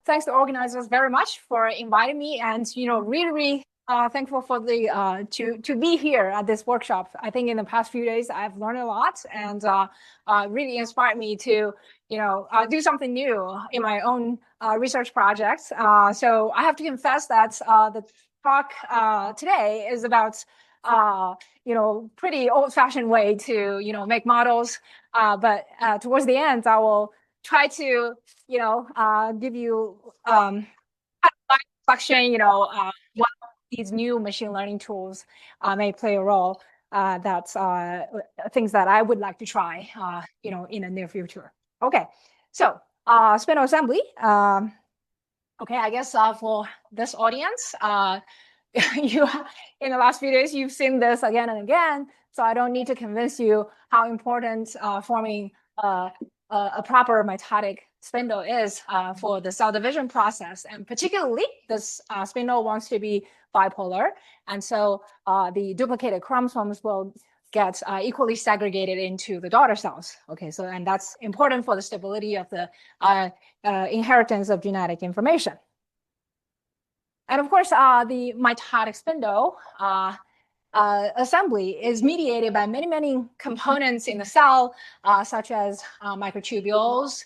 thanks to organizers very much for inviting me, and really thankful for the to be here at this workshop. I think in the past few days I've learned a lot, and really inspired me to do something new in my own research projects. So I have to confess that the talk today is about pretty old-fashioned way to make models, but towards the end I will try to give you reflection, what these new machine learning tools may play a role. That's things that I would like to try, in the near future. Okay, so spindle assembly. Okay, I guess for this audience, you in the last few days you've seen this again and again, so I don't need to convince you how important forming a proper mitotic spindle is for the cell division process, and particularly this spindle wants to be bipolar, and so the duplicated chromosomes will get equally segregated into the daughter cells. Okay, so and that's important for the stability of the inheritance of genetic information. And of course, the mitotic spindle assembly is mediated by many components in the cell, such as microtubules,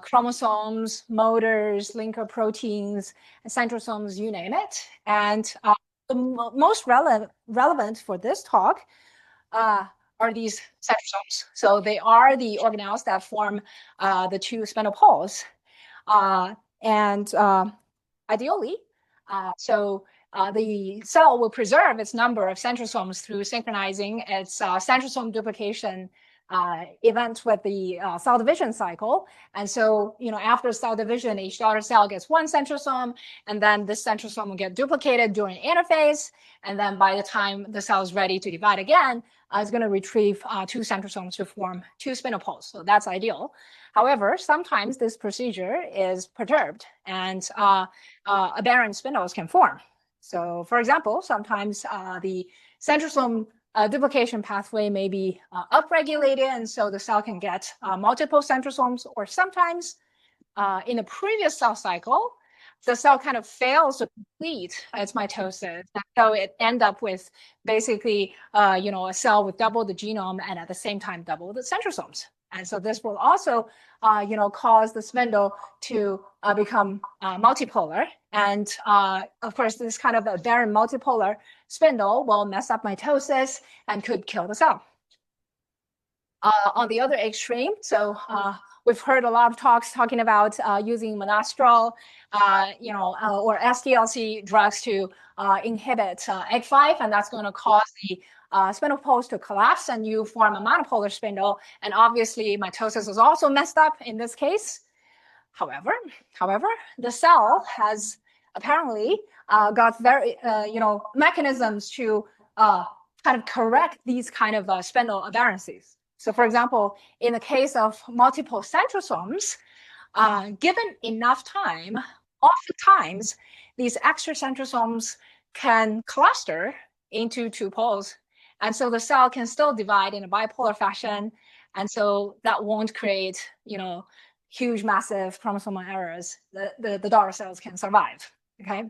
chromosomes, motors, linker proteins, centrosomes, you name it. And the most relevant for this talk are these centrosomes. So they are the organelles that form the two spindle poles. And ideally, the cell will preserve its number of centrosomes through synchronizing its centrosome duplication event with the cell division cycle. And so, after cell division, each daughter cell gets one centrosome, and then this centrosome will get duplicated during interphase. And then by the time the cell is ready to divide again, it's going to retrieve two centrosomes to form two spindle poles. So that's ideal. However, sometimes this procedure is perturbed, and aberrant spindles can form. So, for example, sometimes the centrosome duplication pathway may be upregulated, and so the cell can get multiple centrosomes, or sometimes in the previous cell cycle, the cell kind of fails to complete its mitosis. So it ends up with basically, a cell with double the genome and at the same time double the centrosomes. And so this will also, cause the spindle to become multipolar. And of course, this kind of a barren multipolar spindle will mess up mitosis and could kill the cell. On the other extreme, so we've heard a lot of talks talking about using monastrol, or SDLC drugs to inhibit egg5, and that's going to cause the spindle poles to collapse, and you form a monopolar spindle. And obviously, mitosis is also messed up in this case. However, the cell has apparently got very, mechanisms to kind of correct these kind of spindle aberrancies. So, for example, in the case of multiple centrosomes, given enough time, oftentimes these extra centrosomes can cluster into two poles. And so the cell can still divide in a bipolar fashion. And so that won't create, huge, massive chromosomal errors. The daughter cells can survive, okay?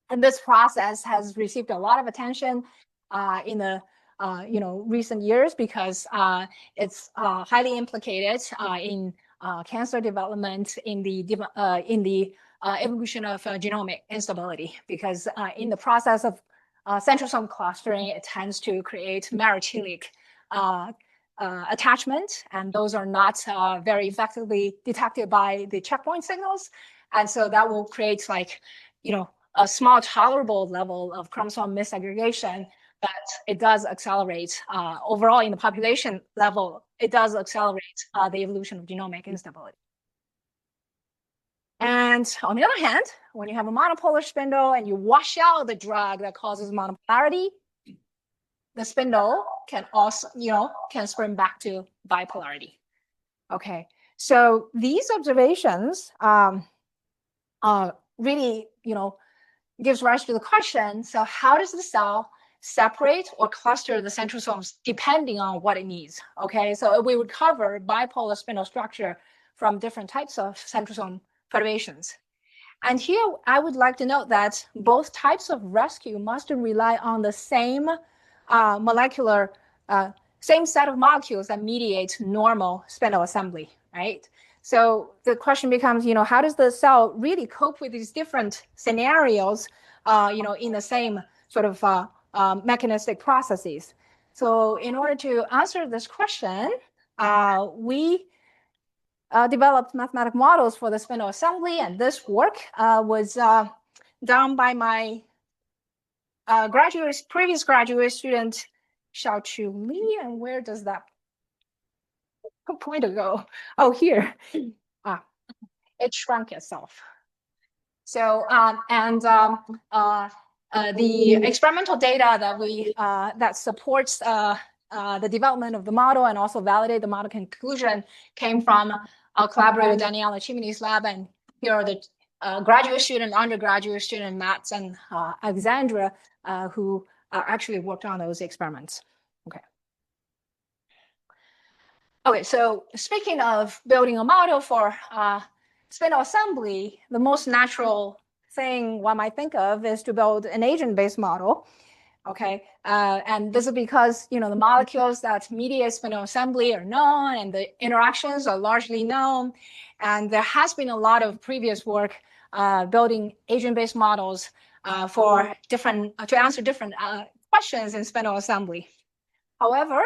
And this process has received a lot of attention in the recent years, because it's highly implicated in cancer development, in the evolution of genomic instability, because in the process of centrosome clustering, it tends to create merochilic attachment, and those are not very effectively detected by the checkpoint signals. And so that will create a small tolerable level of chromosome misaggregation, but it does accelerate overall in the population level, it does accelerate the evolution of genomic instability. And on the other hand, when you have a monopolar spindle and you wash out the drug that causes monopolarity, the spindle can also, can spring back to bipolarity. Okay, so these observations really, gives rise to the question, so how does the cell separate or cluster the centrosomes depending on what it needs? Okay, so we would cover bipolar spindle structure from different types of centrosome federations. And here I would like to note that both types of rescue must rely on the same molecular, same set of molecules that mediate normal spindle assembly, right? So the question becomes, how does the cell really cope with these different scenarios, in the same sort of mechanistic processes? So in order to answer this question, we developed mathematical models for the spindle assembly, and this work was done by my previous graduate student, Xiaoqu Li. And where does that pointer go? Oh, here. It shrunk itself. So the experimental data that supports the development of the model and also validate the model conclusion came from our collaborator Daniela Chimini's lab, and here are the graduate student, undergraduate student, Matt and Alexandra, who actually worked on those experiments. Okay, so speaking of building a model for spindle assembly, the most natural thing one might think of is to build an agent-based model. Okay, and this is because the molecules that mediate spindle assembly are known, and the interactions are largely known, and there has been a lot of previous work building agent-based models to answer different questions in spindle assembly. However,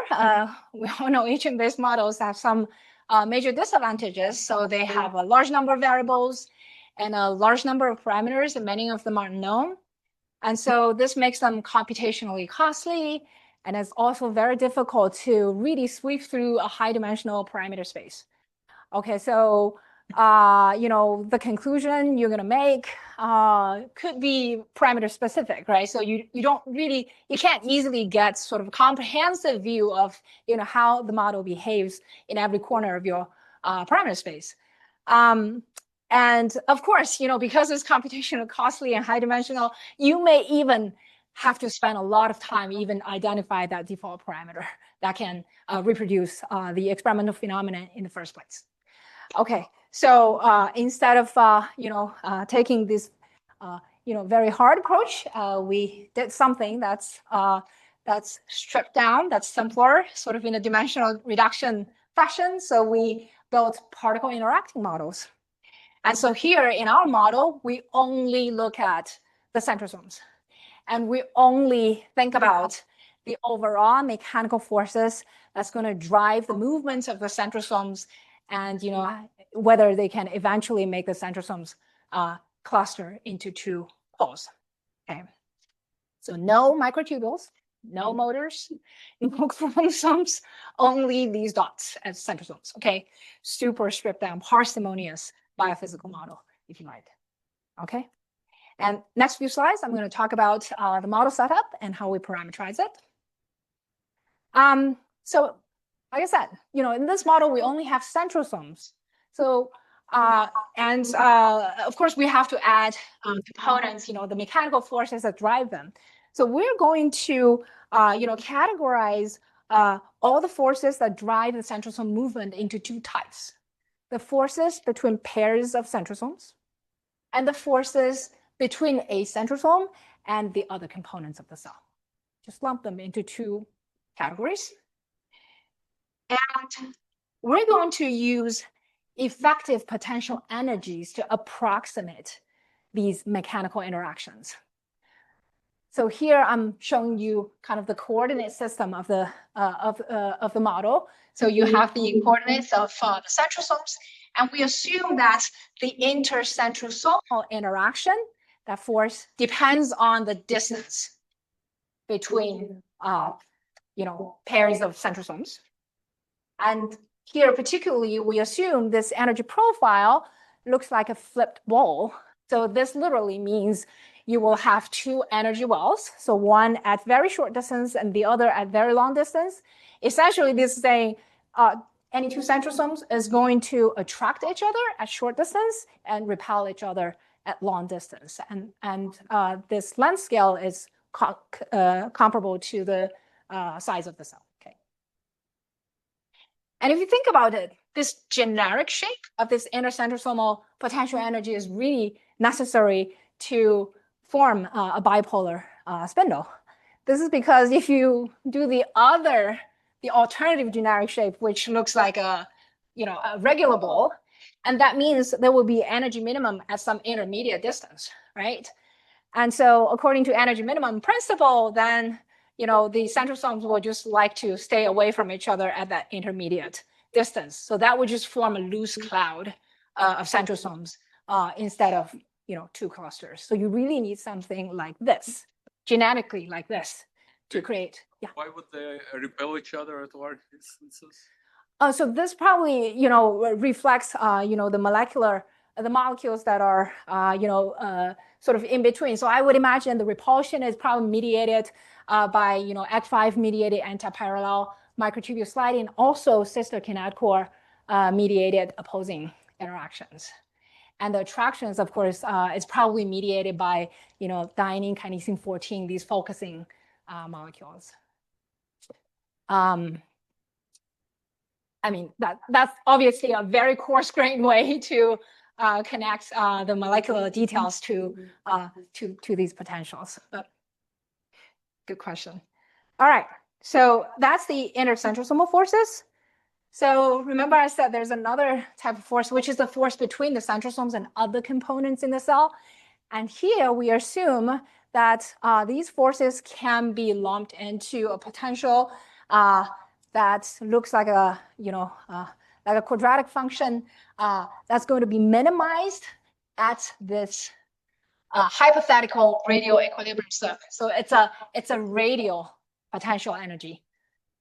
we all know agent-based models have some major disadvantages. So they have a large number of variables and a large number of parameters, and many of them are known. And so this makes them computationally costly, and it's also very difficult to really sweep through a high-dimensional parameter space. Okay, so the conclusion you're going to make could be parameter specific, right? So you can't easily get sort of a comprehensive view of how the model behaves in every corner of your parameter space. And of course, because it's computationally costly and high dimensional, you may even have to spend a lot of time even identify that default parameter that can reproduce the experimental phenomenon in the first place. Okay, so instead of taking this very hard approach, we did something that's stripped down, that's simpler, sort of in a dimensional reduction fashion. So we built particle interacting models. And so here in our model, we only look at the centrosomes, and we only think about the overall mechanical forces that's going to drive the movements of the centrosomes, and whether they can eventually make the centrosomes cluster into two poles. Okay, so no microtubules, no motors, no chromosomes, only these dots as centrosomes. Okay, super stripped down, parsimonious biophysical model, if you like. Okay, and next few slides, I'm going to talk about the model setup and how we parameterize it. So like I said, in this model, we only have centrosomes. So, of course, we have to add components, the mechanical forces that drive them. So we're going to, categorize all the forces that drive the centrosome movement into two types: the forces between pairs of centrosomes and the forces between a centrosome and the other components of the cell. Just lump them into two categories. And we're going to use effective potential energies to approximate these mechanical interactions. So here I'm showing you kind of the coordinate system of the model. So you have the coordinates of the centrosomes, and we assume that the intercentrosomal interaction, that force, depends on the distance between pairs of centrosomes. And here particularly, we assume this energy profile looks like a flipped bowl. So this literally means you will have two energy wells. So one at very short distance and the other at very long distance. Essentially, this is saying any two centrosomes is going to attract each other at short distance and repel each other at long distance. And this length scale is comparable to the size of the cell. Okay. And if you think about it, this generic shape of this intercentrosomal potential energy is really necessary to form a bipolar spindle. This is because if you do the alternative generic shape, which looks like a regular ball, and that means there will be energy minimum at some intermediate distance, right? And so according to energy minimum principle, then the centrosomes will just like to stay away from each other at that intermediate distance. So that would just form a loose cloud of centrosomes instead of two clusters. So you really need something like this, genetically like this, to create. Yeah. Why would they repel each other at large distances? So this probably reflects the molecules that are sort of in between. So I would imagine the repulsion is probably mediated by EC5 mediated antiparallel microtubule sliding, also sister kinetic core mediated opposing interactions. And the attractions, of course, is probably mediated by thymine, kinesin 14, these focusing molecules. I mean, that's obviously a very coarse-grained way to connect the molecular details to these potentials. But good question. All right, so that's the intercentrosomal forces. So remember I said there's another type of force, which is the force between the centrosomes and other components in the cell. And here we assume that these forces can be lumped into a potential that looks like a quadratic function that's going to be minimized at this hypothetical radial equilibrium surface. So it's a radial potential energy.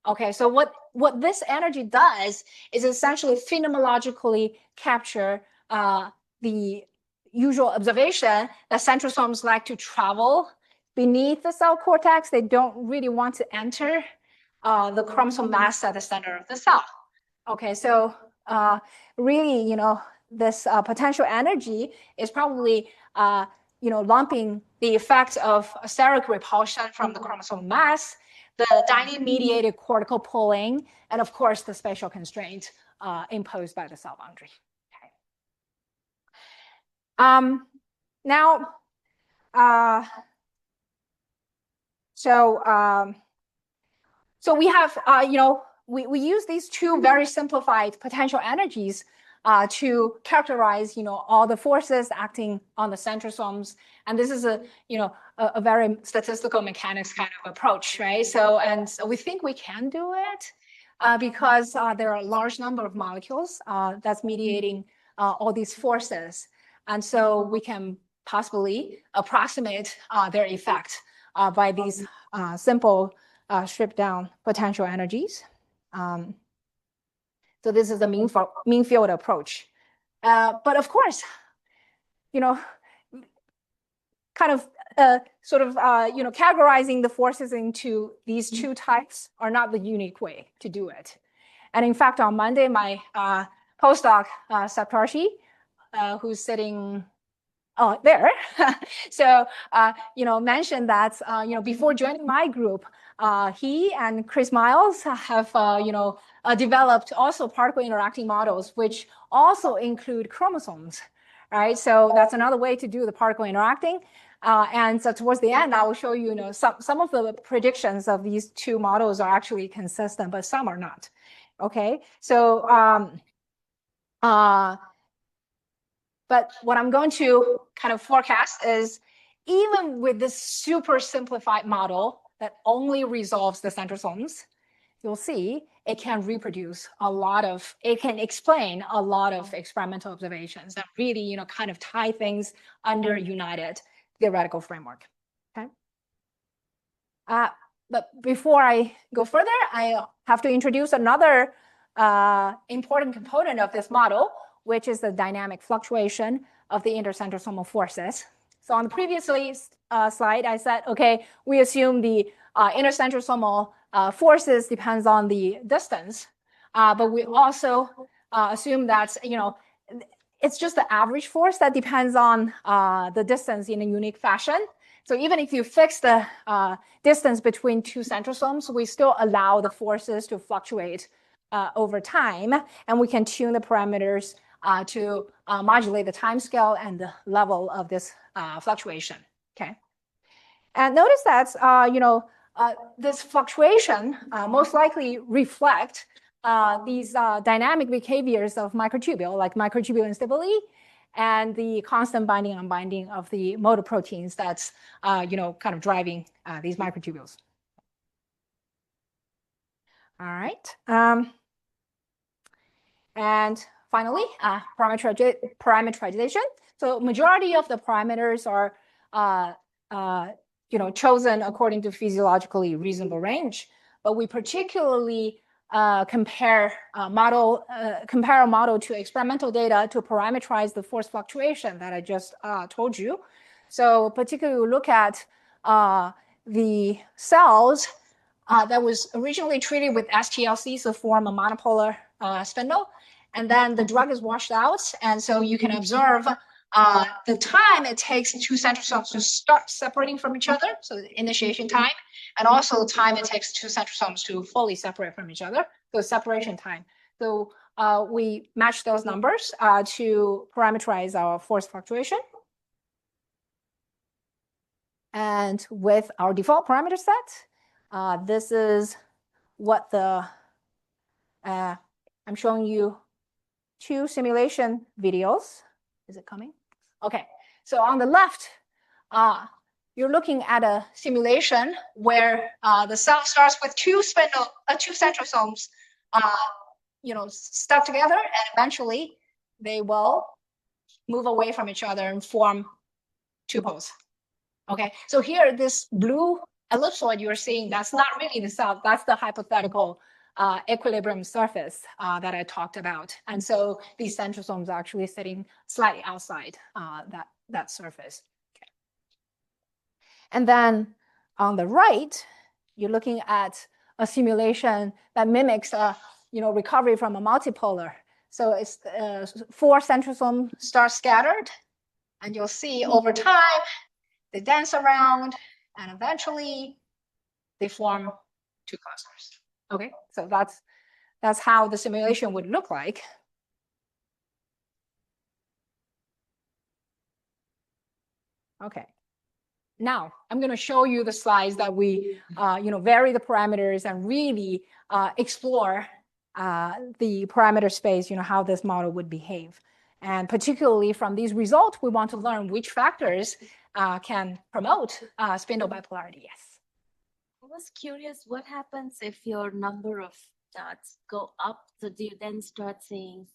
Okay, so what this energy does is essentially phenomenologically capture the usual observation that centrosomes like to travel beneath the cell cortex. They don't really want to enter the chromosome mass at the center of the cell. Okay, so really, this potential energy is probably, lumping the effect of steric repulsion from the chromosome mass, the dynein-mediated cortical pulling, and of course, the spatial constraint imposed by the cell boundary. Okay. Now, so we have, we use these two very simplified potential energies to characterize, all the forces acting on the centrosomes. And this is a very statistical mechanics kind of approach, right? So we think we can do it because there are a large number of molecules that's mediating all these forces. And so we can possibly approximate their effect by these simple stripped down potential energies. So this is the mean field approach. But of course, kind of categorizing the forces into these two types are not the unique way to do it. And in fact, on Monday, my postdoc, Saptarshi, who's sitting there, so, mentioned that, before joining my group, he and Chris Miles have, developed also particle interacting models, which also include chromosomes, right? So that's another way to do the particle interacting. And so towards the end, I will show you, some of the predictions of these two models are actually consistent, but some are not. Okay, so, but what I'm going to kind of forecast is even with this super simplified model that only resolves the centrosomes, you'll see it can reproduce it can explain a lot of experimental observations that really, kind of tie things under a united theoretical framework. Okay. But before I go further, I have to introduce another important component of this model, which is the dynamic fluctuation of the intercentrosomal forces. So on the previous slide, I said, okay, we assume the intercentrosomal forces depends on the distance, but we also assume that, it's just the average force that depends on the distance in a unique fashion. So even if you fix the distance between two centrosomes, we still allow the forces to fluctuate over time, and we can tune the parameters to modulate the time scale and the level of this fluctuation. Okay, and notice that this fluctuation most likely reflect these dynamic behaviors of microtubule, like microtubule instability, and the constant binding unbinding of the motor proteins that's kind of driving these microtubules. All right. And finally, parameterization. So majority of the parameters are chosen according to physiologically reasonable range, but we particularly compare a model to experimental data to parameterize the force fluctuation that I just told you. So particularly look at the cells that was originally treated with STLC to form a monopolar spindle, and then the drug is washed out, and so you can observe the time it takes two centrosomes to start separating from each other, so the initiation time, and also the time it takes two centrosomes to fully separate from each other, so separation time. So we match those numbers to parameterize our force fluctuation. And with our default parameter set, this is what I'm showing you two simulation videos. Is it coming? Okay, so on the left, you're looking at a simulation where the cell starts with two centrosomes, stuck together, and eventually they will move away from each other and form two poles. Okay, so here, this blue ellipsoid you're seeing, that's not really the cell, that's the hypothetical equilibrium surface that I talked about. And so these centrosomes are actually sitting slightly outside that surface. Okay. And then on the right, you're looking at a simulation that mimics recovery from a multipolar. So it's 4 centrosomes start scattered, and you'll see over time, they dance around, and eventually they form 2 clusters. Okay, so that's how the simulation would look like. Okay, now I'm going to show you the slides that we vary the parameters and really explore the parameter space, how this model would behave. And particularly from these results, we want to learn which factors can promote spindle bipolarity. Yes. I was curious, what happens if your number of dots go up? So do you then start seeing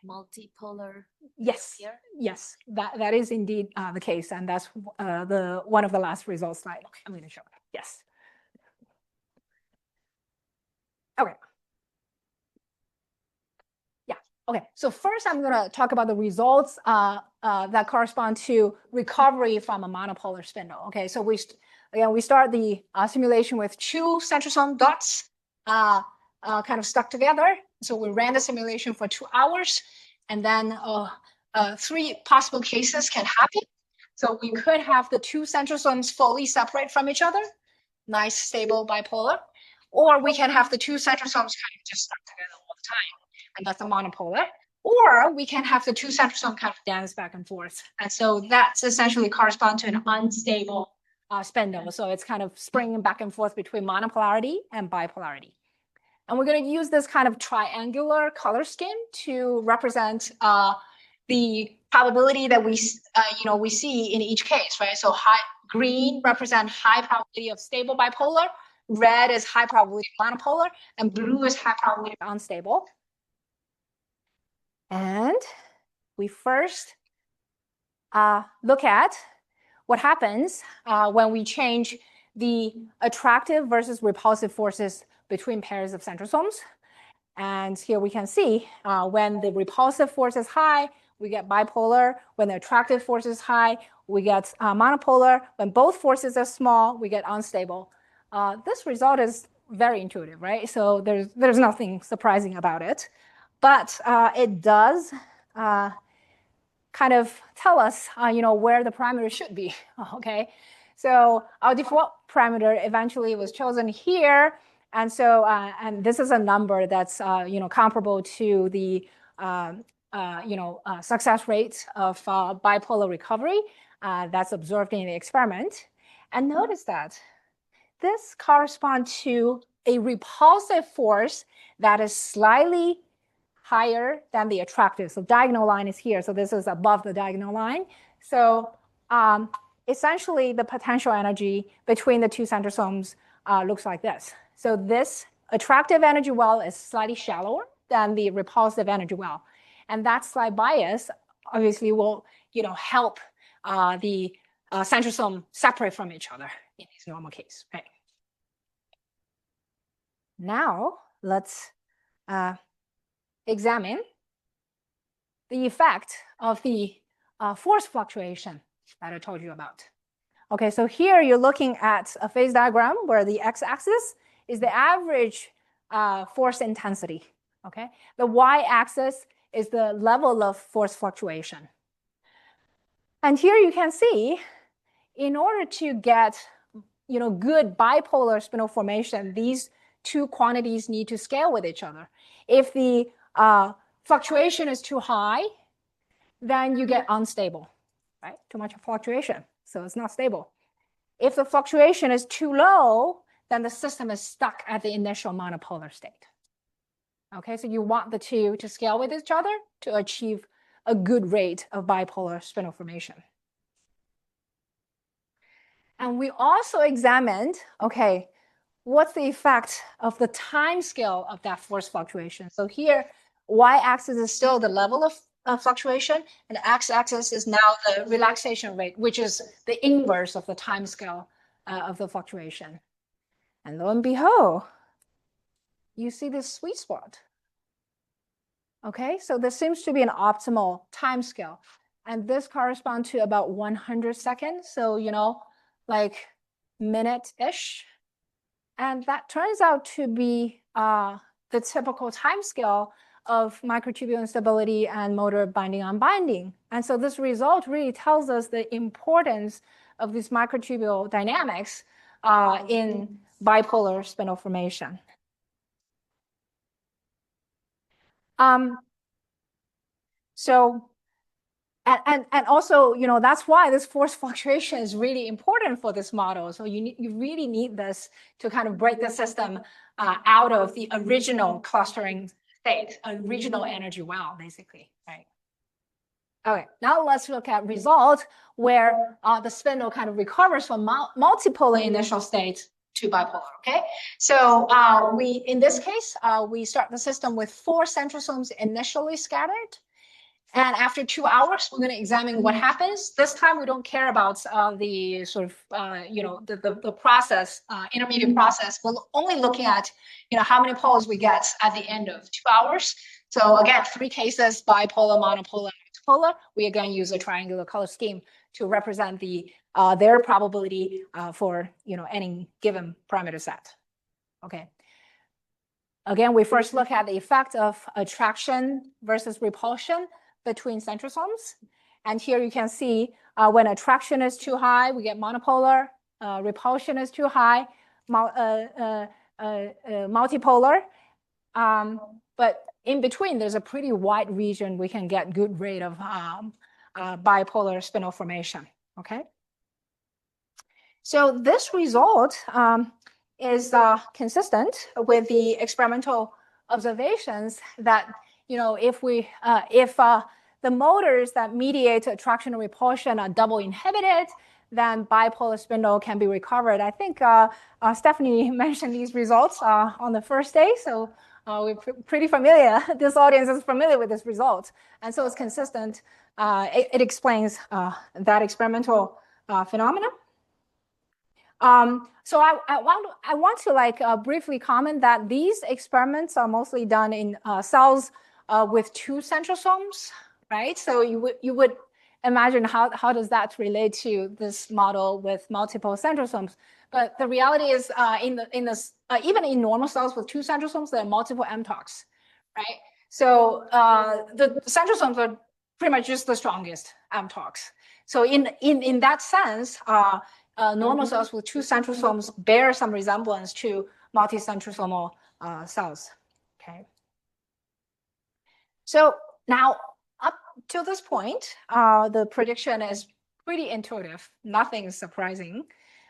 multipolar? Yes. Here? Yes, that is indeed the case, and that's one of the last results slide. Okay, I'm going to show it. Yes. Okay. Yeah. Okay. So first, I'm going to talk about the results that correspond to recovery from a monopolar spindle. Okay. So we start the simulation with 2 centrosome dots kind of stuck together. So we ran the simulation for 2 hours, and then 3 possible cases can happen. So we could have the 2 centrosomes fully separate from each other, nice stable bipolar, or we can have the 2 centrosomes kind of just stuck together all the time, and that's a monopolar. Or we can have the 2 centrosomes kind of dance back and forth. And so that's essentially correspond to an unstable spindle. So it's kind of springing back and forth between monopolarity and bipolarity. And we're going to use this kind of triangular color scheme to represent the probability that we see in each case, right? So green represent high probability of stable bipolar, red is high probability of monopolar, and blue is high probability of unstable. And we first look at what happens when we change the attractive versus repulsive forces between pairs of centrosomes. And here we can see when the repulsive force is high, we get bipolar. When the attractive force is high, we get monopolar. When both forces are small, we get unstable. This result is very intuitive, right? So there's nothing surprising about it. But it does kind of tell us, where the parameter should be, okay? So our default parameter eventually was chosen here, And so, and this is a number that's, comparable to the, success rate of bipolar recovery that's observed in the experiment. And notice that this corresponds to a repulsive force that is slightly higher than the attractive. So diagonal line is here. So this is above the diagonal line. So essentially, the potential energy between the two centrosomes looks like this. So this attractive energy well is slightly shallower than the repulsive energy well. And that slight bias obviously will, help the centrosome separate from each other in this normal case, right? Now, let's examine the effect of the force fluctuation that I told you about. Okay, so here you're looking at a phase diagram where the x-axis is the average force intensity. Okay, the y-axis is the level of force fluctuation. And here you can see, in order to get good bipolar spindle formation, these two quantities need to scale with each other. If the fluctuation is too high, then you get unstable, right? Too much fluctuation, so it's not stable. If the fluctuation is too low, then the system is stuck at the initial monopolar state. Okay, so you want the two to scale with each other to achieve a good rate of bipolar spindle formation. And we also examined, okay, what's the effect of the time scale of that force fluctuation? So here, y-axis is still the level of fluctuation, and the x-axis is now the relaxation rate, which is the inverse of the time scale of the fluctuation. And lo and behold, you see this sweet spot. Okay, so this seems to be an optimal time scale. And this corresponds to about 100 seconds. So, like minute-ish. And that turns out to be the typical time scale of microtubule instability and motor binding-unbinding. And so this result really tells us the importance of this microtubule dynamics in bipolar spindle formation. So, and also, that's why this force fluctuation is really important for this model. So you really need this to kind of break the system out of the original clustering state, original energy well, basically, right? Okay, now let's look at result where the spindle kind of recovers from multipolar initial state to bipolar, okay? So in this case, we start the system with 4 centrosomes initially scattered. And after 2 hours, we're going to examine what happens. This time, we don't care about the sort of, the process, intermediate process. We're only looking at, how many poles we get at the end of 2 hours. So again, 3 cases, bipolar, monopolar, multipolar. We again use a triangular color scheme to represent their probability for, any given parameter set. Okay. Again, we first look at the effect of attraction versus repulsion between centrosomes. And here you can see when attraction is too high, we get monopolar. Repulsion is too high, multipolar. But in between, there's a pretty wide region we can get good rate of bipolar spindle formation, okay? So this result is consistent with the experimental observations that if the motors that mediate attraction and repulsion are double inhibited, then bipolar spindle can be recovered. I think Stephanie mentioned these results on the first day, so we're pretty familiar. This audience is familiar with this result, and so it's consistent. It explains that experimental phenomenon. So I want to briefly comment that these experiments are mostly done in cells with 2 centrosomes, right? So you would imagine how does that relate to this model with multiple centrosomes? But the reality is even in normal cells with 2 centrosomes, there are multiple mTOCs, right? So the centrosomes are pretty much just the strongest mTOCs. So in that sense, normal cells with 2 centrosomes bear some resemblance to multicentrosomal cells. Okay. So now up to this point, the prediction is pretty intuitive. Nothing is surprising.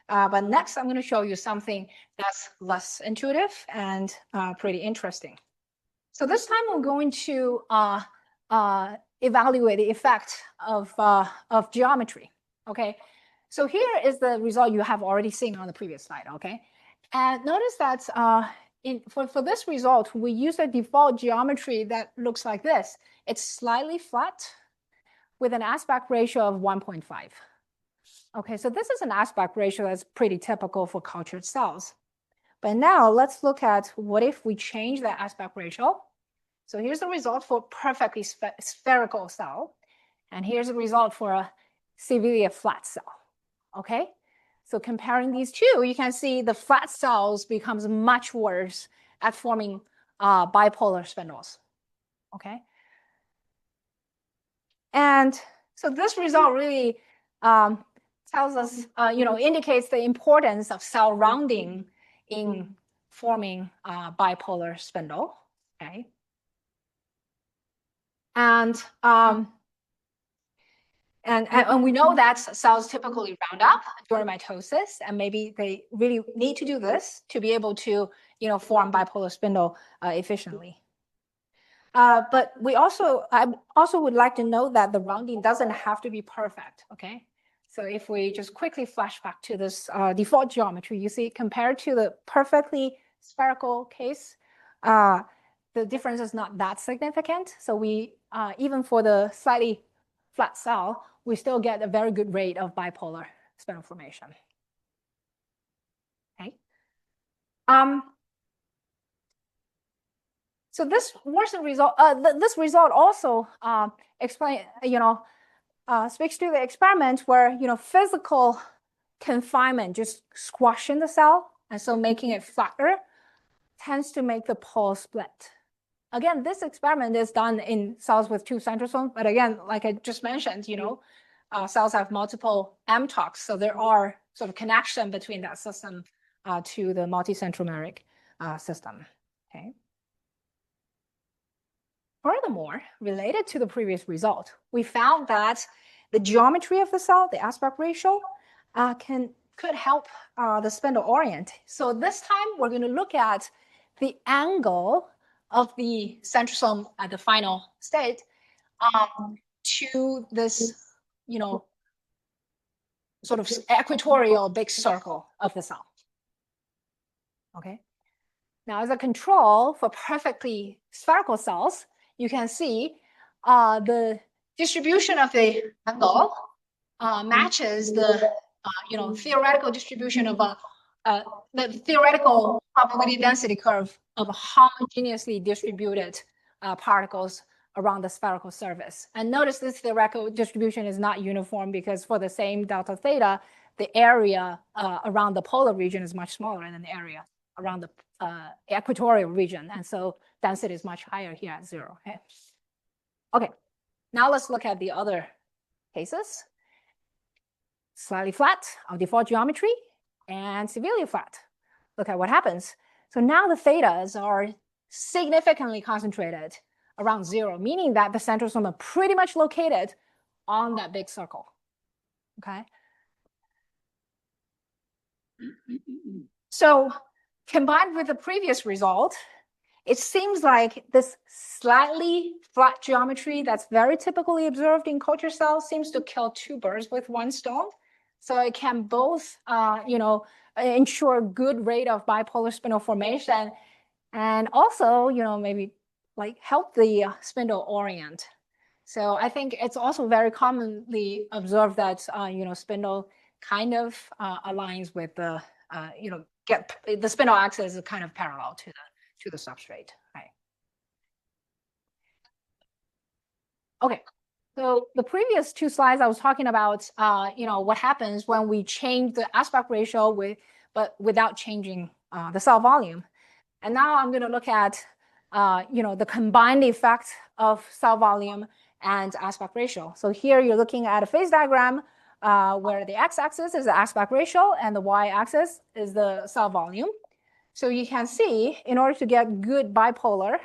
But next, I'm going to show you something that's less intuitive and pretty interesting. So this time, I'm going to evaluate the effect of geometry. Okay. So here is the result you have already seen on the previous slide. Okay. And notice that for this result, we use a default geometry that looks like this. It's slightly flat with an aspect ratio of 1.5. Okay, so this is an aspect ratio that's pretty typical for cultured cells. But now let's look at what if we change that aspect ratio. So here's the result for perfectly spherical cell. And here's the result for a severely flat cell. Okay, so comparing these two, you can see the flat cells becomes much worse at forming bipolar spindles. Okay, and so this result really tells us, indicates the importance of cell rounding in forming bipolar spindle. Okay, and we know that cells typically round up during mitosis, and maybe they really need to do this to be able to, form bipolar spindle efficiently. But I also would like to note that the rounding doesn't have to be perfect. Okay, so if we just quickly flash back to this default geometry, you see compared to the perfectly spherical case, the difference is not that significant. So we even for the slightly flat cell, we still get a very good rate of bipolar spindle formation. Okay. So this worsened result, this result also speaks to the experiment where physical confinement just squashing the cell and so making it flatter tends to make the pole split. Again, this experiment is done in cells with 2 centrosomes, but again, like I just mentioned, cells have multiple mitocs, so there are sort of connection between that system to the multicentromeric system. Okay. Furthermore, related to the previous result, we found that the geometry of the cell, the aspect ratio, could help the spindle orient. So this time we're going to look at the angle of the centrosome at the final state to this, sort of equatorial big circle of the cell. Okay. Now, as a control for perfectly spherical cells, you can see the distribution of the angle matches the theoretical distribution of the theoretical probability density curve of homogeneously distributed particles around the spherical surface. And notice this theoretical distribution is not uniform because for the same delta theta, the area around the polar region is much smaller than the area around the equatorial region. And so density is much higher here at 0. Okay, now let's look at the other cases. Slightly flat, our default geometry, and severely flat. Look at what happens. So now the thetas are significantly concentrated around 0, meaning that the centrosome are pretty much located on that big circle. Okay. So combined with the previous result, it seems like this slightly flat geometry that's very typically observed in culture cells seems to kill 2 birds with 1 stone. So it can both, ensure good rate of bipolar spindle formation, and also, maybe like help the spindle orient. So I think it's also very commonly observed that, spindle kind of aligns with the, the spindle axis is kind of parallel to the substrate, right? Okay. So the previous 2 slides, I was talking about, what happens when we change the aspect ratio but without changing the cell volume. And now I'm going to look at, the combined effect of cell volume and aspect ratio. So here you're looking at a phase diagram where the x-axis is the aspect ratio and the y-axis is the cell volume. So you can see, in order to get good bipolar,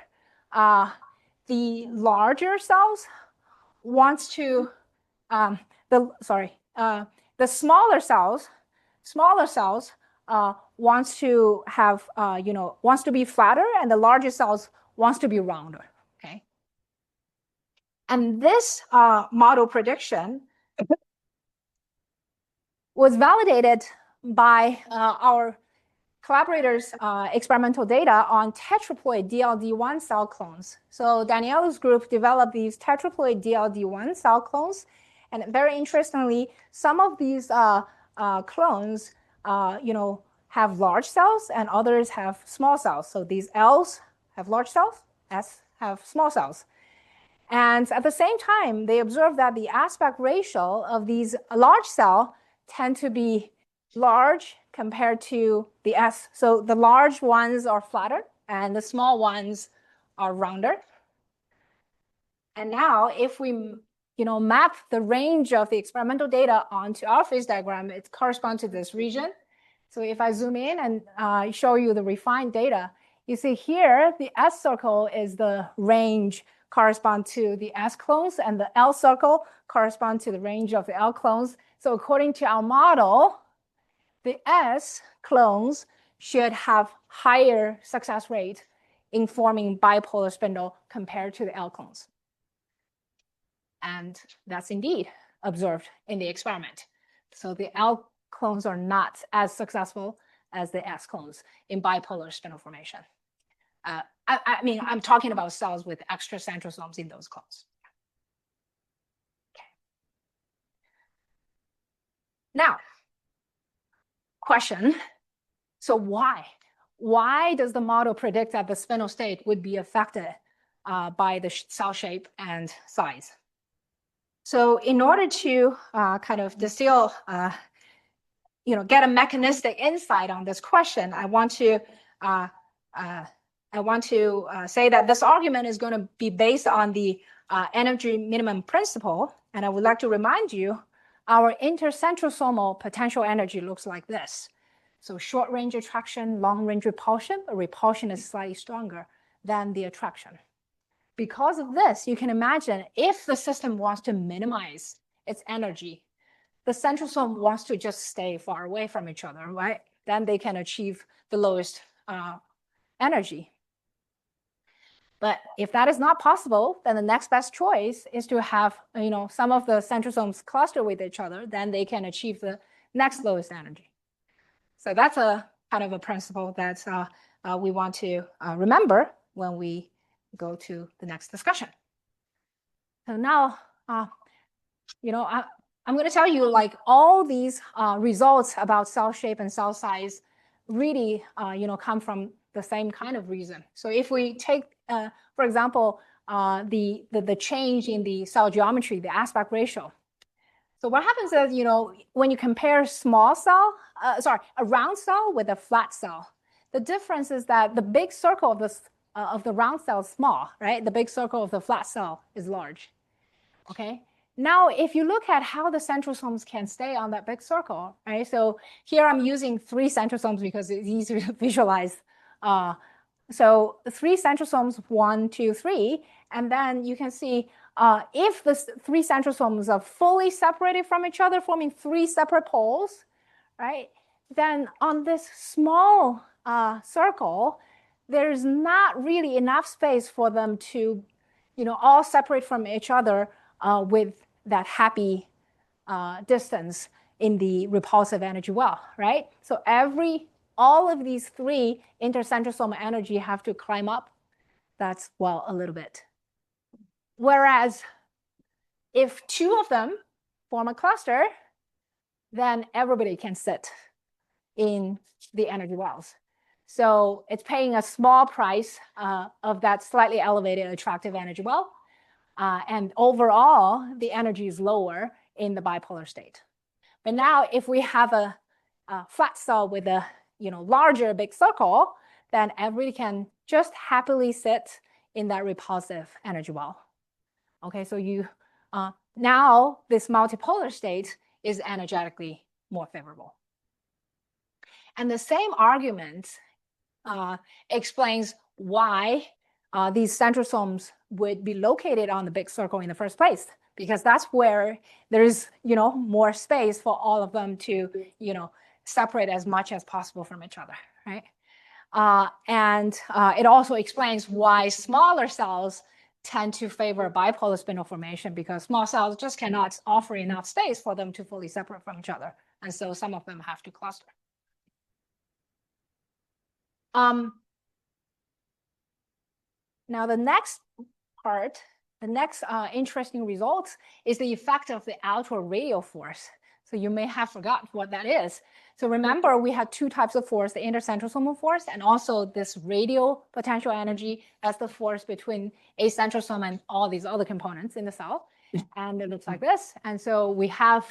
the larger cells wants to the smaller cells wants to have wants to be flatter, and the larger cells wants to be rounder. Okay, and this model prediction was validated by our collaborators' experimental data on tetraploid DLD1 cell clones. So Daniela's group developed these tetraploid DLD1 cell clones, and very interestingly, some of these clones, have large cells, and others have small cells. So these L's have large cells, S have small cells. And at the same time, they observed that the aspect ratio of these large cell tend to be large compared to the S. So the large ones are flatter and the small ones are rounder. And now if we map the range of the experimental data onto our phase diagram, it corresponds to this region. So if I zoom in and show you the refined data, you see here the S circle is the range correspond to the S clones, and the L circle correspond to the range of the L clones. So according to our model, the S clones should have higher success rate in forming bipolar spindle compared to the L clones. And that's indeed observed in the experiment. So the L clones are not as successful as the S clones in bipolar spindle formation. I mean, I'm talking about cells with extra centrosomes in those clones. Okay. Now, question. So why? Why does the model predict that the spindle state would be affected by the cell shape and size? So in order to kind of distill, get a mechanistic insight on this question, I want to say that this argument is going to be based on the energy minimum principle. And I would like to remind you, our intercentrosomal potential energy looks like this. So short range attraction, long range repulsion, but repulsion is slightly stronger than the attraction. Because of this, you can imagine if the system wants to minimize its energy, the centrosome wants to just stay far away from each other, right? Then they can achieve the lowest energy. But if that is not possible, then the next best choice is to have some of the centrosomes cluster with each other. Then they can achieve the next lowest energy. So that's a kind of a principle that we want to remember when we go to the next discussion. So now, I'm going to tell you, like, all these results about cell shape and cell size really, come from the same kind of reason. So if we take, for example, the change in the cell geometry, the aspect ratio. So what happens is, when you compare a round cell with a flat cell, the difference is that the big circle of the round cell is small, right? The big circle of the flat cell is large, okay? Now, if you look at how the centrosomes can stay on that big circle, right? So here I'm using 3 centrosomes because it's easier to visualize. So 3 centrosomes, 1, 2, 3, and then you can see if the 3 centrosomes are fully separated from each other, forming 3 separate poles, right? Then on this small circle, there's not really enough space for them to, all separate from each other with that happy distance in the repulsive energy well, right? So all of these 3 intercentrosome energy have to climb up that's well a little bit. Whereas if 2 of them form a cluster, then everybody can sit in the energy wells. So it's paying a small price of that slightly elevated attractive energy well. And overall, the energy is lower in the bipolar state. But now if we have a flat cell with a larger big circle, then everybody can just happily sit in that repulsive energy well. Okay, so now this multipolar state is energetically more favorable. And the same argument explains why these centrosomes would be located on the big circle in the first place, because that's where there's, more space for all of them to, separate as much as possible from each other, right? And it also explains why smaller cells tend to favor bipolar spindle formation, because small cells just cannot offer enough space for them to fully separate from each other. And so some of them have to cluster. Now the next part, the next interesting result is the effect of the outward radial force. So you may have forgot what that is. So remember, we had two types of force, the intercentrosomal force and also this radial potential energy as the force between a centrosome and all these other components in the cell. And it looks like this. And so we have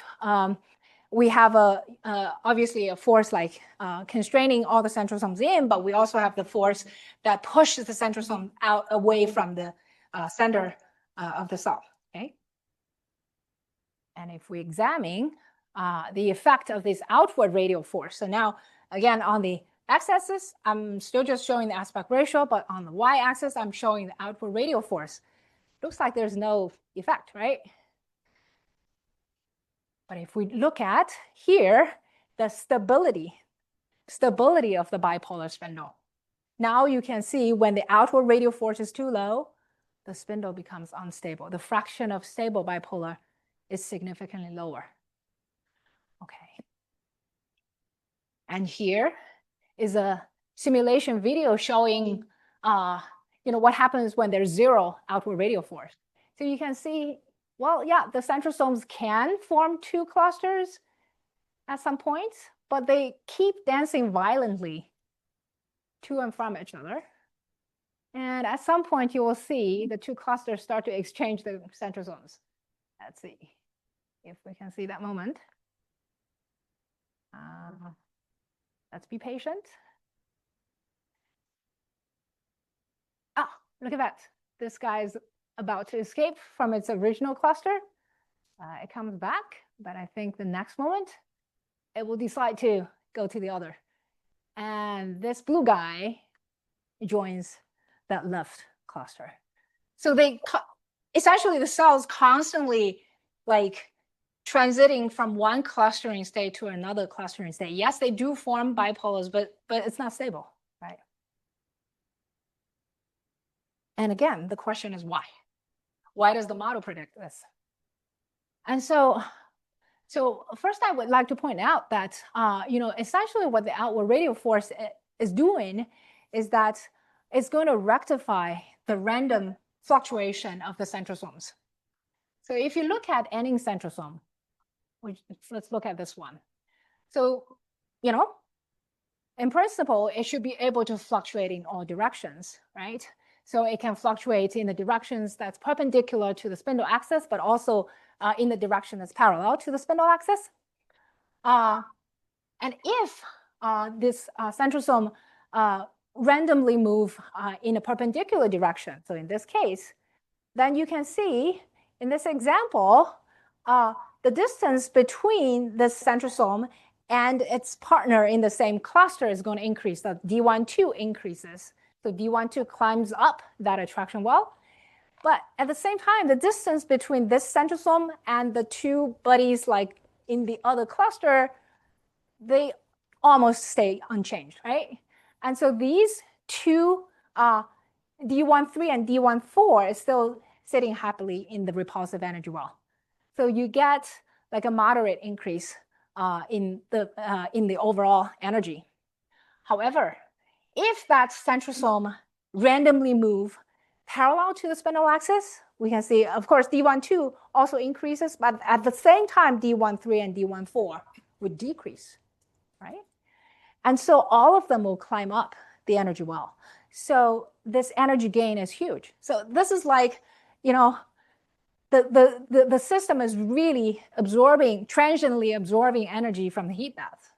obviously a force like constraining all the centrosomes in, but we also have the force that pushes the centrosome out away from the center of the cell, okay? And if we examine the effect of this outward radial force, so now again on the x-axis, I'm still just showing the aspect ratio, but on the y-axis, I'm showing the outward radial force. Looks like there's no effect, right? But if we look at here, the stability of the bipolar spindle. Now you can see when the outward radial force is too low, the spindle becomes unstable. The fraction of stable bipolar is significantly lower. Okay. And here is a simulation video showing what happens when there's zero outward radial force. So you can see, well, yeah, the centrosomes can form two clusters at some point, but they keep dancing violently to and from each other. And at some point, you will see the two clusters start to exchange the centrosomes. Let's see if we can see that moment. Let's be patient. Ah, look at that. This guy's about to escape from its original cluster. It comes back, but I think the next moment, it will decide to go to the other. And this blue guy joins that left cluster. So essentially the cells constantly transiting from one clustering state to another clustering state. Yes, they do form bipolars, but it's not stable, right? And again, the question is why? Why does the model predict this? And so first I would like to point out that, essentially what the outward radial force is doing is that it's going to rectify the random fluctuation of the centrosomes. So if you look at any centrosome, let's look at this one. So, in principle, it should be able to fluctuate in all directions, right? So it can fluctuate in the directions that's perpendicular to the spindle axis, but also in the direction that's parallel to the spindle axis. And if this centrosome randomly move in a perpendicular direction, so in this case, then you can see in this example, the distance between this centrosome and its partner in the same cluster is going to increase. So D12 increases. So D12 climbs up that attraction well. But at the same time, the distance between this centrosome and the two buddies like in the other cluster, they almost stay unchanged, right? And so these two, D13 and D14 is still sitting happily in the repulsive energy well. So you get like a moderate increase in the overall energy. However, if that centrosome randomly move parallel to the spindle axis, we can see, of course, D12 also increases, but at the same time, D13 and D14 would decrease, right? And so all of them will climb up the energy well. So this energy gain is huge. So this is like, the system is really transiently absorbing energy from the heat bath.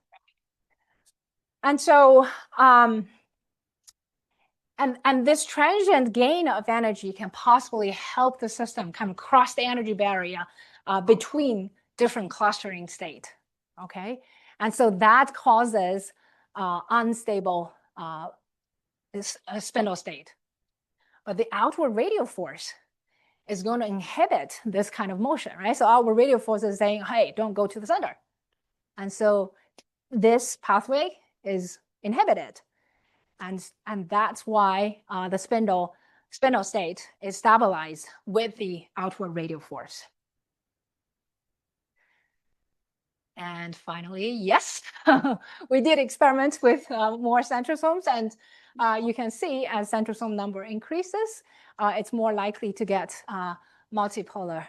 And so, and this transient gain of energy can possibly help the system kind of cross the energy barrier between different clustering state, okay? And so that causes unstable spindle state. But the outward radial force is going to inhibit this kind of motion, right? So outward radial force is saying, hey, don't go to the center. And so this pathway is inhibited. And that's why the spindle state is stabilized with the outward radial force. And finally, yes, we did experiments with more centrosomes, and you can see as centrosome number increases, it's more likely to get multipolar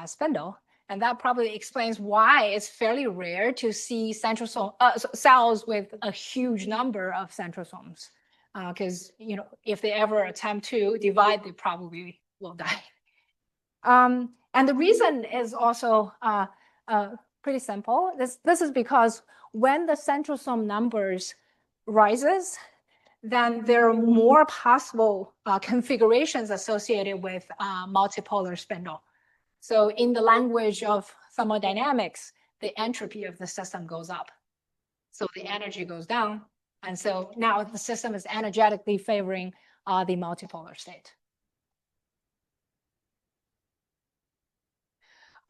spindle. And that probably explains why it's fairly rare to see centrosome cells with a huge number of centrosomes. Because if they ever attempt to divide, they probably will die. And the reason is also pretty simple. This is because when the centrosome numbers rises, then there are more possible configurations associated with multipolar spindle. So in the language of thermodynamics, the entropy of the system goes up. So the energy goes down. And so now the system is energetically favoring the multipolar state.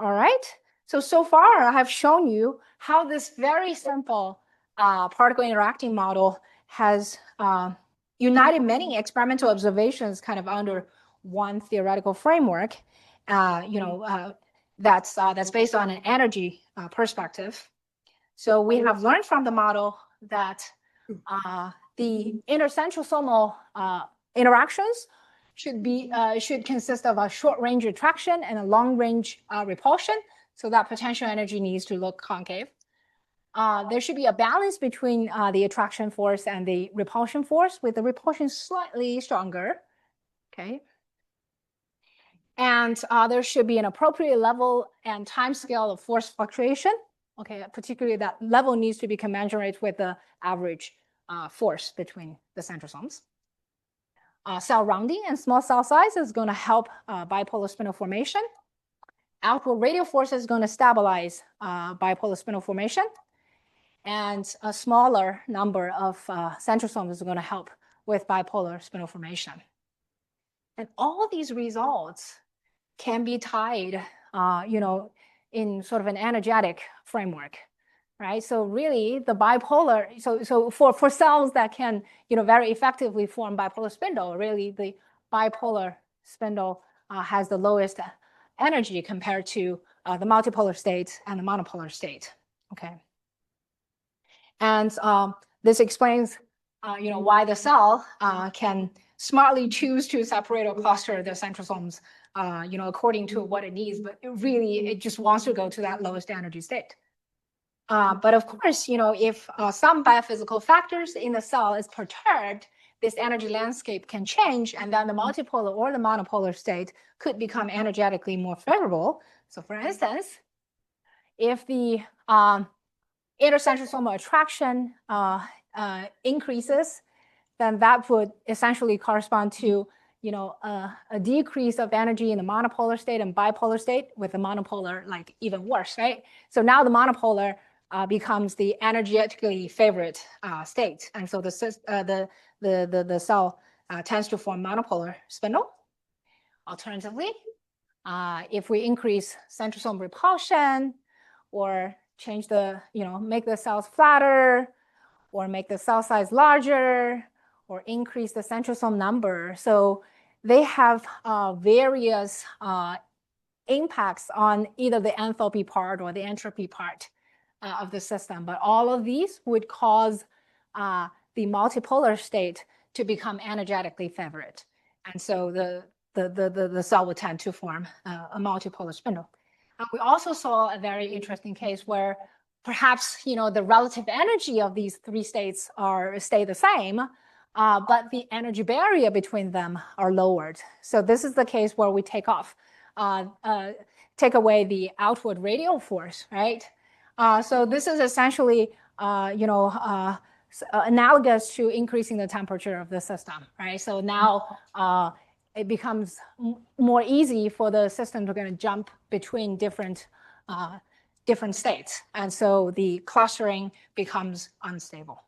All right. So far, I have shown you how this very simple particle interacting model has united many experimental observations kind of under one theoretical framework, that's based on an energy perspective. So we have learned from the model that the intercentrosomal interactions should consist of a short-range attraction and a long-range repulsion. So that potential energy needs to look concave. There should be a balance between the attraction force and the repulsion force, with the repulsion slightly stronger. Okay. And there should be an appropriate level and time scale of force fluctuation. Okay, particularly that level needs to be commensurate with the average force between the centrosomes. Cell rounding and small cell size is going to help bipolar spindle formation. Outward radial force is going to stabilize bipolar spindle formation. And a smaller number of centrosomes is going to help with bipolar spindle formation. And all these results can be tied, in sort of an energetic framework, right? So really the bipolar, so for cells that can, very effectively form bipolar spindle, really the bipolar spindle has the lowest energy compared to the multipolar state and the monopolar state, okay? And this explains, why the cell can smartly choose to separate or cluster the centrosomes, according to what it needs, but it just wants to go to that lowest energy state. But of course, if some biophysical factors in the cell is perturbed, this energy landscape can change, and then the multipolar or the monopolar state could become energetically more favorable. So for instance, if the intercentrosomal attraction increases, then that would essentially correspond to a decrease of energy in the monopolar state and bipolar state, with the monopolar like even worse, right? So now the monopolar becomes the energetically favorite state, and so the cell tends to form monopolar spindle. Alternatively, if we increase centrosome repulsion, or change make the cells flatter, or make the cell size larger, or increase the centrosome number. So they have various impacts on either the enthalpy part or the entropy part of the system. But all of these would cause the multipolar state to become energetically favorite. And so the cell would tend to form a multipolar spindle. We also saw a very interesting case where perhaps the relative energy of these three states stay the same, but the energy barrier between them are lowered. So this is the case where we take away the outward radial force, right? So this is essentially analogous to increasing the temperature of the system, right? So now it becomes more easy for the system to kind of jump between different states. And so the clustering becomes unstable.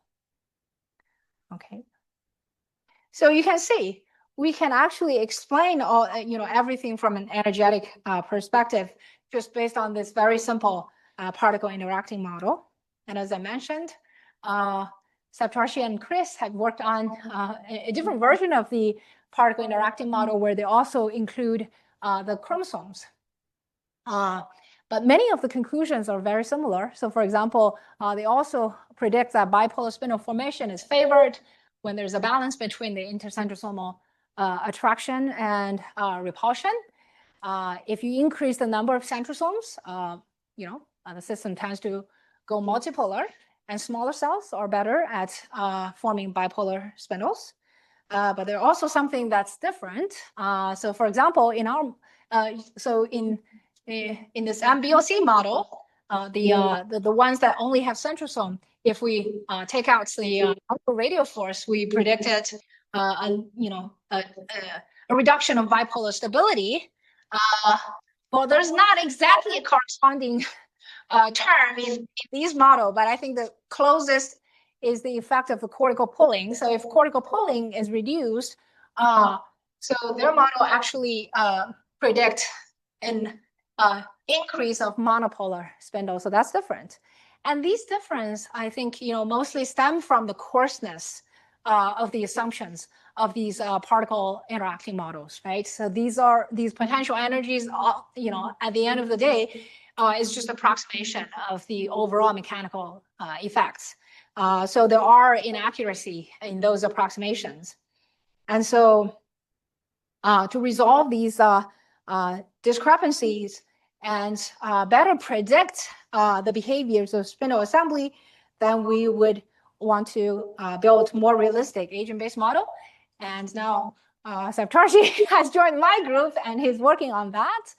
Okay. So you can see, we can actually explain all, everything from an energetic perspective, just based on this very simple particle interacting model. And as I mentioned, Septarshi and Chris have worked on a different version of the particle interacting model where they also include the chromosomes. But many of the conclusions are very similar. So for example, they also predict that bipolar spindle formation is favored when there's a balance between the intercentrosomal attraction and repulsion. If you increase the number of centrosomes, the system tends to go multipolar, and smaller cells are better at forming bipolar spindles. But there's also something that's different. So for example, in our in this MBOC model, the ones that only have centrosome, if we take out the radial force, we predicted a reduction of bipolar stability. Well, there's not exactly a corresponding term in these models, but I think the closest is the effect of the cortical pulling. So if cortical pulling is reduced, so their model actually predict an increase of monopolar spindle. So that's different. And these differences, I think, mostly stem from the coarseness of the assumptions of these particle interacting models, right? So these potential energies, at the end of the day, is just approximation of the overall mechanical effects. So there are inaccuracy in those approximations. And so to resolve these discrepancies and better predict the behaviors of spindle assembly, then we would want to build more realistic agent-based model. And now Septarshi has joined my group and he's working on that.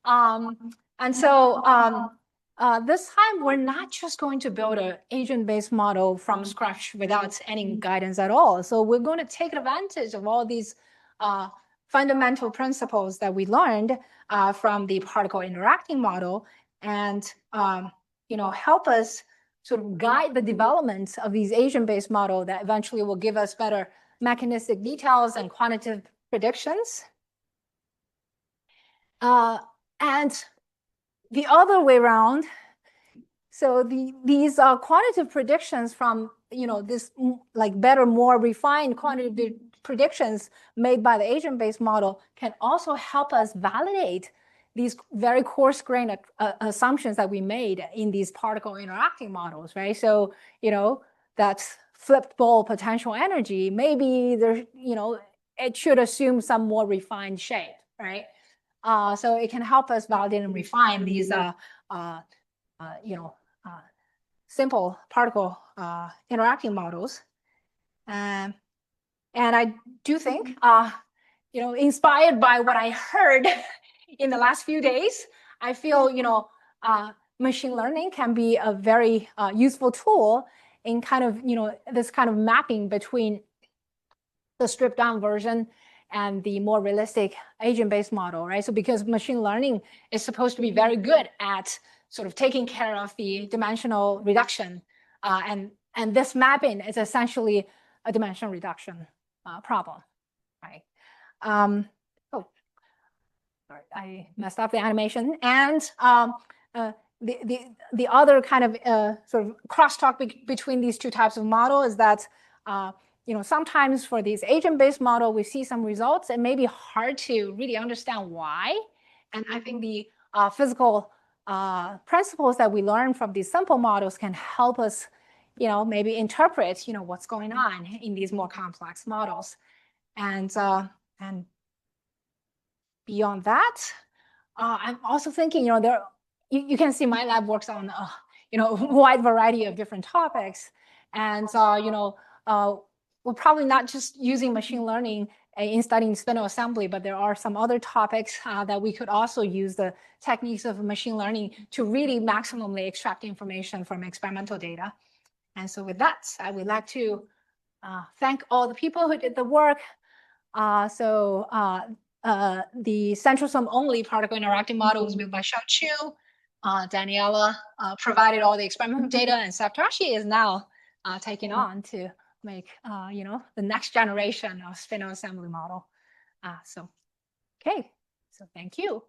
And so this time we're not just going to build an agent-based model from scratch without any guidance at all. So we're going to take advantage of all these fundamental principles that we learned from the particle interacting model and help us sort of guide the development of these agent-based model that eventually will give us better mechanistic details and quantitative predictions. And the other way around, so these quantitative predictions from this better, more refined quantitative predictions made by the agent-based model can also help us validate these very coarse-grained assumptions that we made in these particle interacting models, right? So that flipped bowl potential energy, maybe there, it should assume some more refined shape, right? So it can help us validate and refine these simple particle interacting models. And I do think, inspired by what I heard in the last few days, I feel, machine learning can be a very useful tool in kind of, this kind of mapping between the stripped down version and the more realistic agent-based model, right? So because machine learning is supposed to be very good at sort of taking care of the dimensional reduction, and this mapping is essentially a dimensional reduction problem, right? Oh, sorry, I messed up the animation. And the other kind of sort of crosstalk between these two types of model is that sometimes for these agent-based model, we see some results. It may be hard to really understand why. And I think the physical principles that we learn from these simple models can help us, maybe interpret, what's going on in these more complex models. And beyond that, I'm also thinking, you can see my lab works on, a wide variety of different topics. And, we're probably not just using machine learning in studying spindle assembly, but there are some other topics that we could also use the techniques of machine learning to really maximally extract information from experimental data. And so with that, I would like to thank all the people who did the work. The centrosome only particle interacting model was built by Xiao Chu. Daniela provided all the experimental data, and Septarshi is now taking on to make, the next generation of spindle assembly model. Okay, so thank you.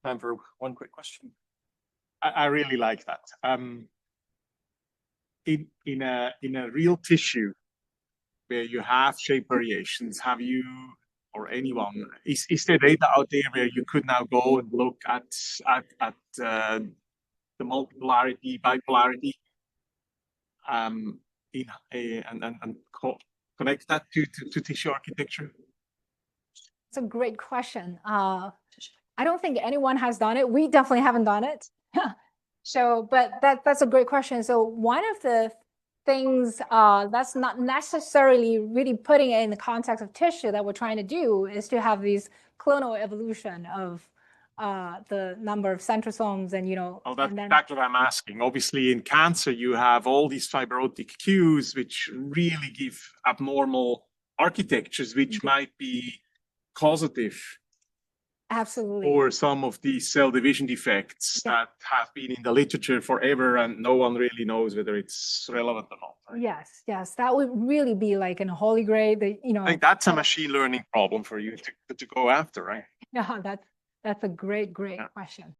Time for one quick question. I really like that. In a real tissue where you have shape variations, have you or anyone is there data out there where you could now go and look at the multipolarity, bipolarity, and connect that to tissue architecture? It's a great question. I don't think anyone has done it. We definitely haven't done it. So, but that's a great question. So one of the things that's not necessarily really putting it in the context of tissue that we're trying to do is to have these clonal evolution of the number of centrosomes and, Oh, that's exactly what I'm asking. Obviously, in cancer, you have all these fibrotic cues, which really give abnormal architectures, which might be causative. Absolutely. Or some of these cell division defects that have been in the literature forever and no one really knows whether it's relevant or not. Right? Yes, that would really be like in a holy grail. I think that's a machine learning problem for you to go after, right? Yeah, that's a great question.